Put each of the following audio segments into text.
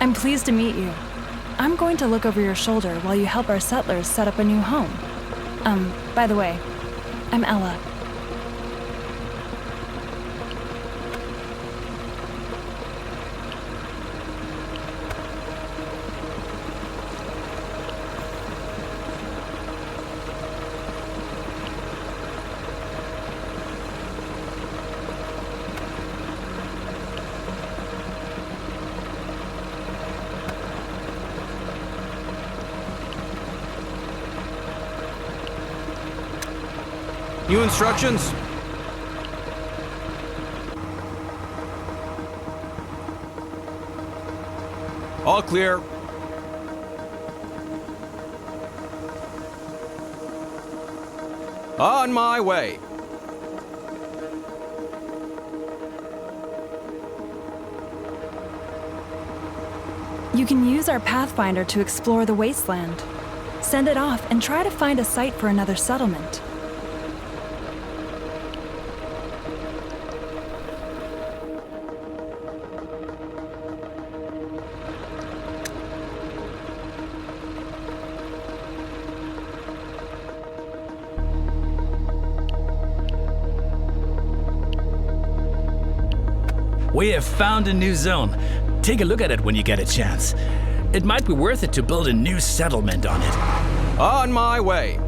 I'm pleased to meet you. I'm going to look over your shoulder while you help our settlers set up a new home. By the way, I'm Ella. New instructions? All clear. On my way. You can use our Pathfinder to explore the wasteland. Send it off and try to find a site for another settlement. We have found a new zone. Take a look at it when you get a chance. It might be worth it to build a new settlement on it. On my way.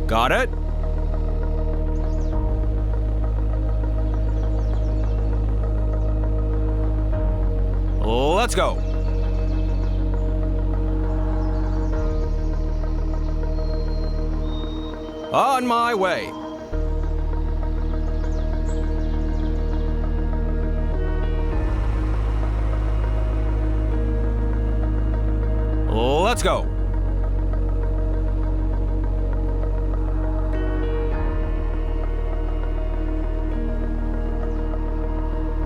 Got it? Let's go. On my way. Let's go.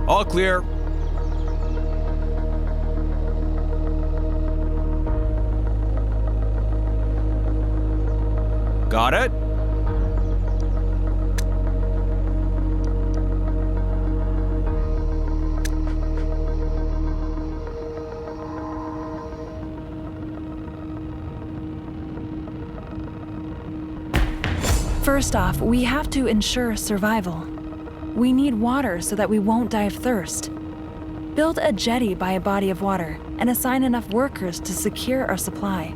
All clear. Got it? First off, we have to ensure survival. We need water so that we won't die of thirst. Build a jetty by a body of water and assign enough workers to secure our supply.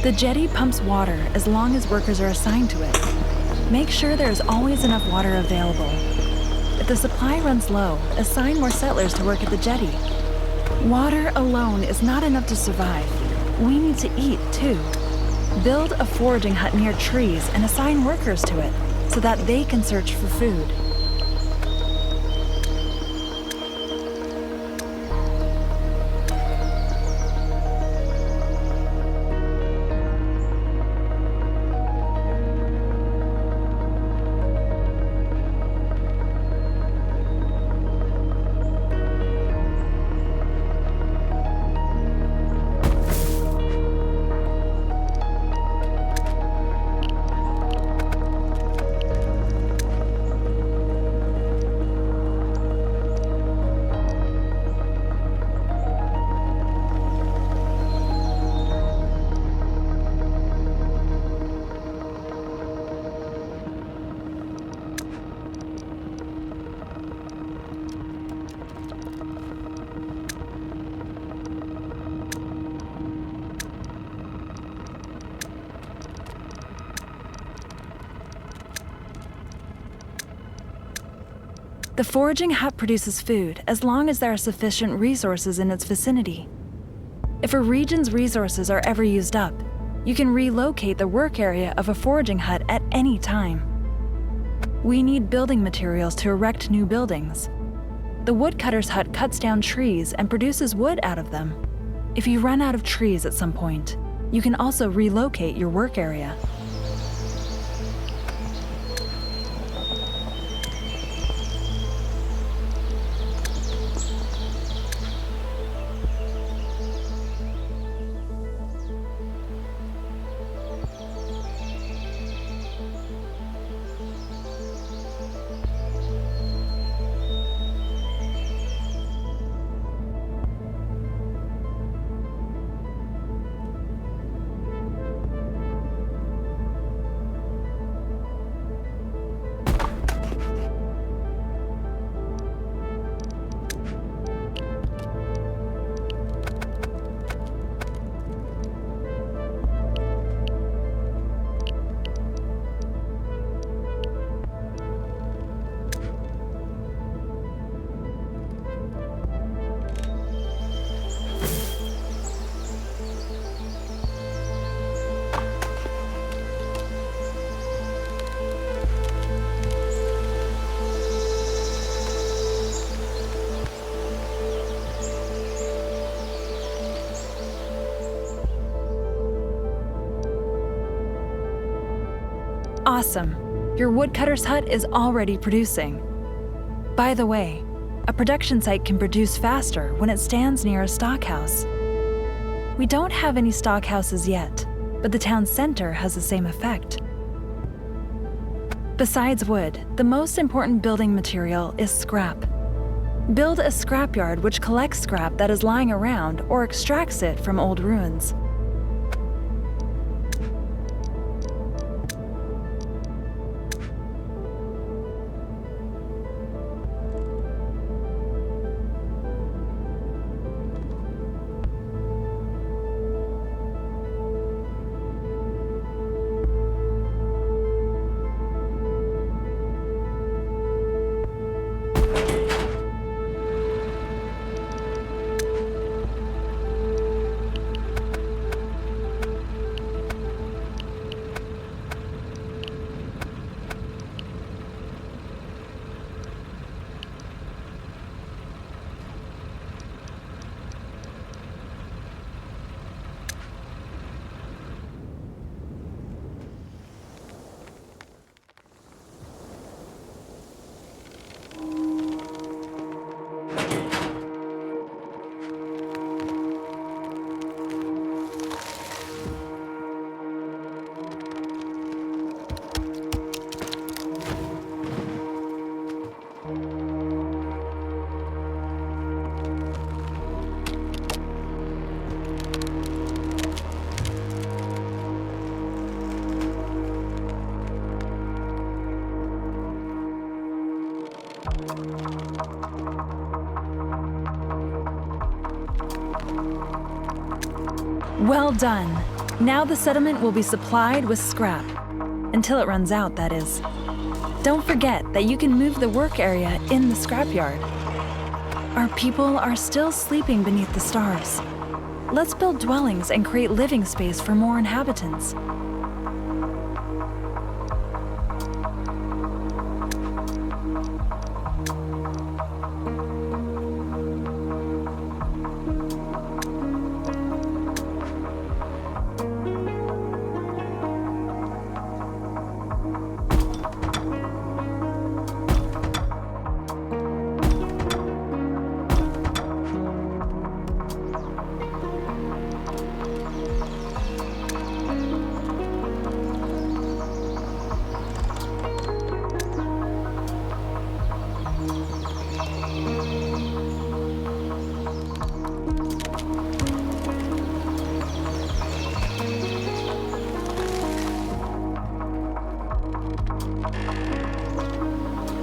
The jetty pumps water as long as workers are assigned to it. Make sure there is always enough water available. If the supply runs low, assign more settlers to work at the jetty. Water alone is not enough to survive. We need to eat, too. Build a foraging hut near trees and assign workers to it so that they can search for food. The foraging hut produces food as long as there are sufficient resources in its vicinity. If a region's resources are ever used up, you can relocate the work area of a foraging hut at any time. We need building materials to erect new buildings. The woodcutter's hut cuts down trees and produces wood out of them. If you run out of trees at some point, you can also relocate your work area. Awesome! Your woodcutter's hut is already producing. By the way, a production site can produce faster when it stands near a stockhouse. We don't have any stockhouses yet, but the town center has the same effect. Besides wood, the most important building material is scrap. Build a scrapyard which collects scrap that is lying around or extracts it from old ruins. Well done. Now the settlement will be supplied with scrap. Until it runs out, that is. Don't forget that you can move the work area in the scrapyard. Our people are still sleeping beneath the stars. Let's build dwellings and create living space for more inhabitants.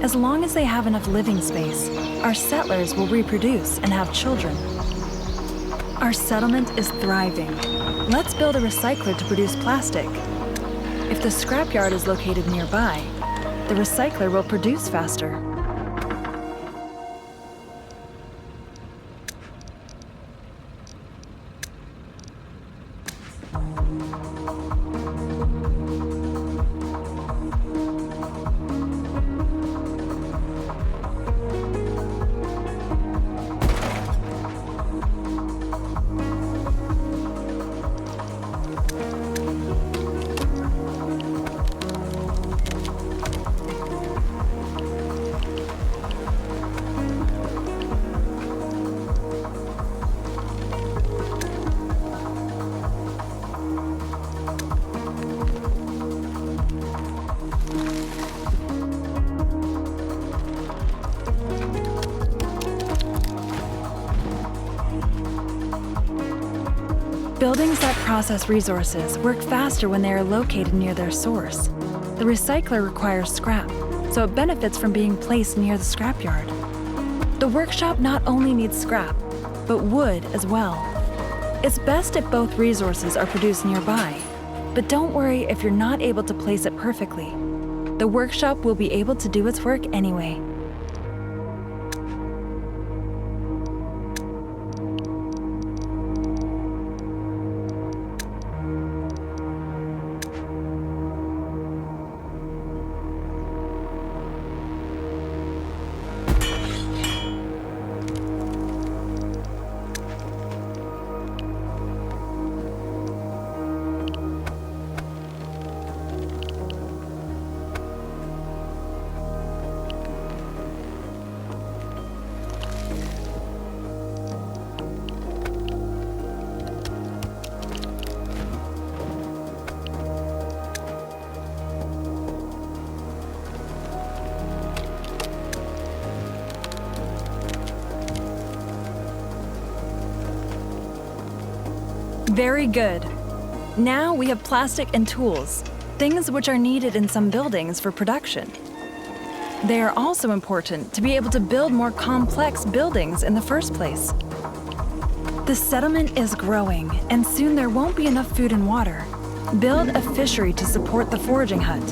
As long as they have enough living space, our settlers will reproduce and have children. Our settlement is thriving. Let's build a recycler to produce plastic. If the scrapyard is located nearby, the recycler will produce faster. Buildings that process resources work faster when they are located near their source. The recycler requires scrap, so it benefits from being placed near the scrapyard. The workshop not only needs scrap, but wood as well. It's best if both resources are produced nearby, but don't worry if you're not able to place it perfectly. The workshop will be able to do its work anyway. Very good. Now we have plastic and tools, things which are needed in some buildings for production. They are also important to be able to build more complex buildings in the first place. The settlement is growing, and soon there won't be enough food and water. Build a fishery to support the foraging hut.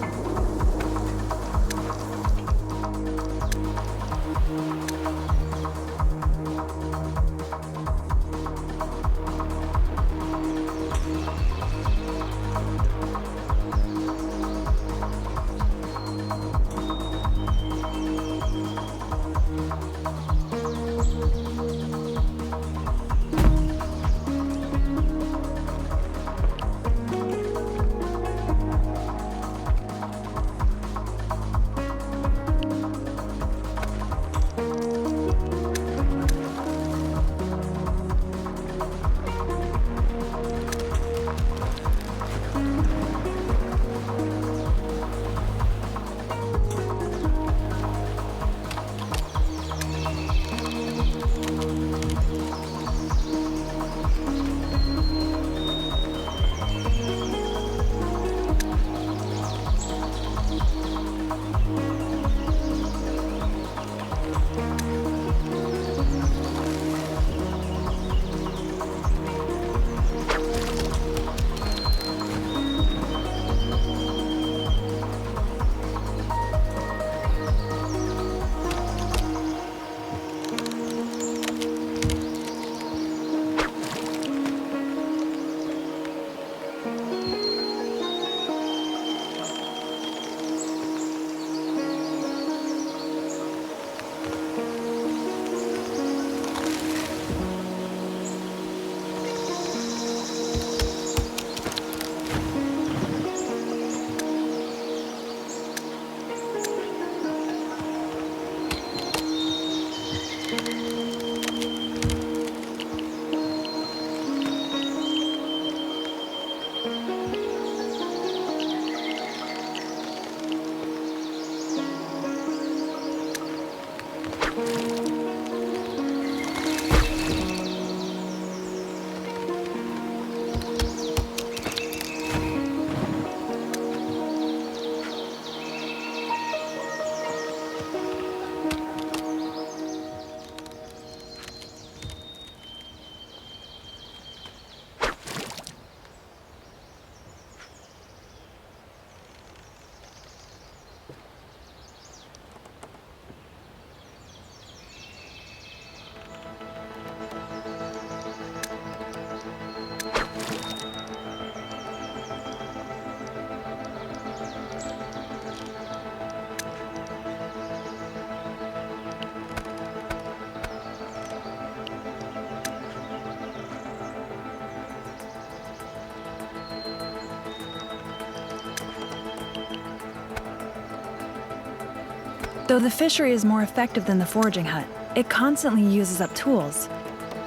Though the fishery is more effective than the foraging hut, it constantly uses up tools.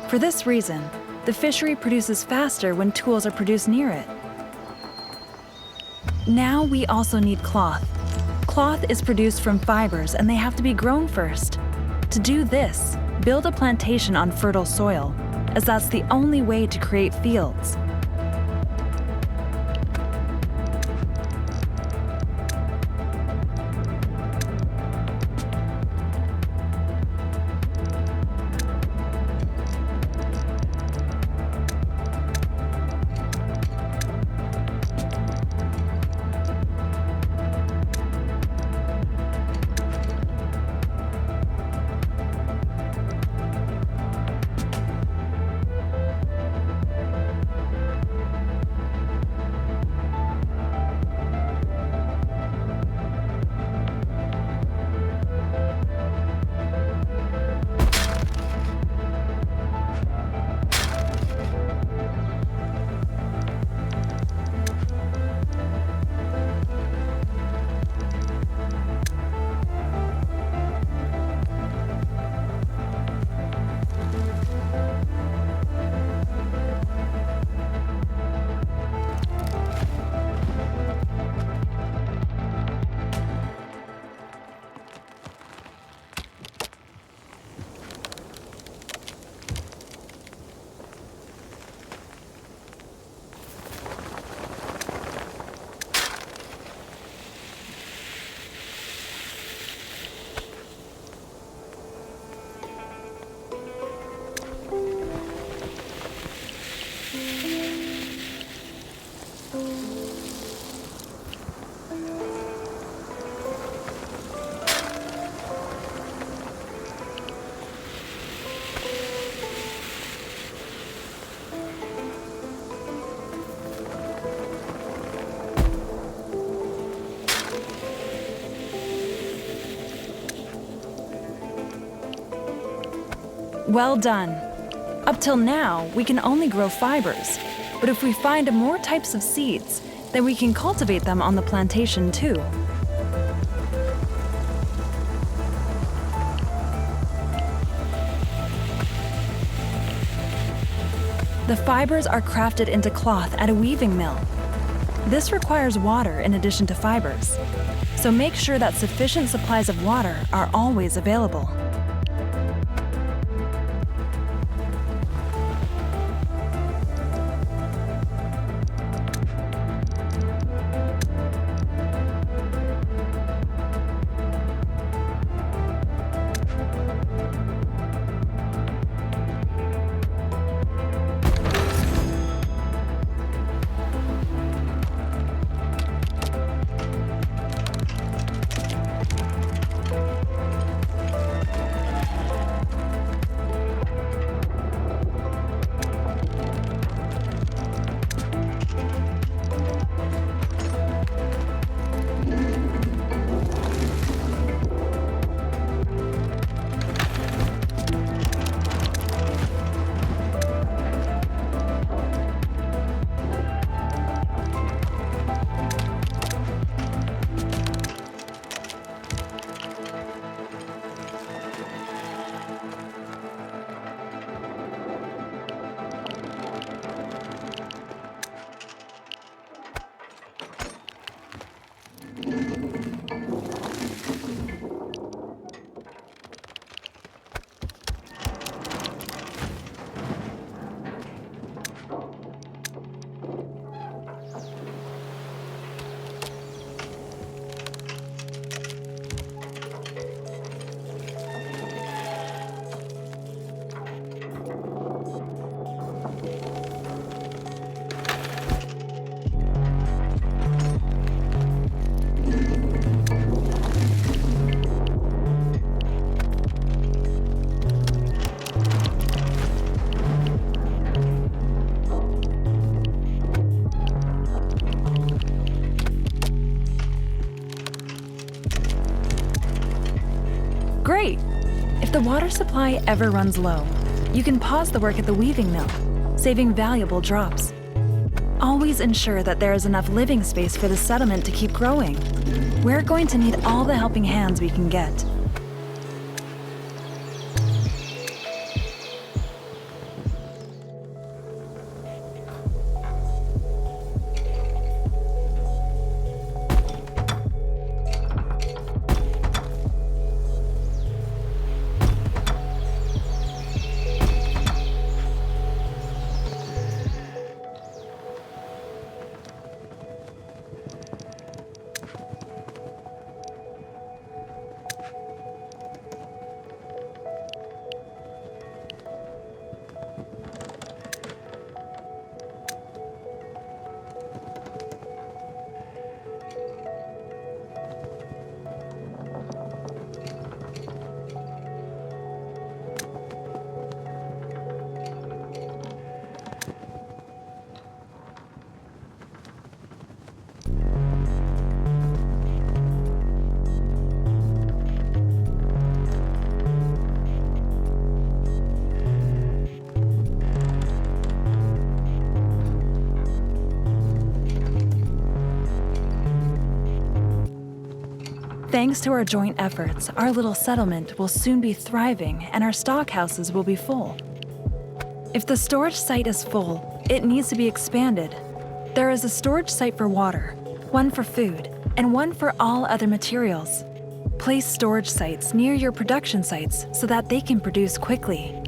For this reason, the fishery produces faster when tools are produced near it. Now we also need cloth. Cloth is produced from fibers and they have to be grown first. To do this, build a plantation on fertile soil, as that's the only way to create fields. Well done. Up till now, we can only grow fibers, but if we find more types of seeds, then we can cultivate them on the plantation too. The fibers are crafted into cloth at a weaving mill. This requires water in addition to fibers, so make sure that sufficient supplies of water are always available. Great! If the water supply ever runs low, you can pause the work at the weaving mill, saving valuable drops. Always ensure that there is enough living space for the settlement to keep growing. We're going to need all the helping hands we can get. Thanks to our joint efforts, our little settlement will soon be thriving and our stockhouses will be full. If the storage site is full, it needs to be expanded. There is a storage site for water, one for food, and one for all other materials. Place storage sites near your production sites so that they can produce quickly.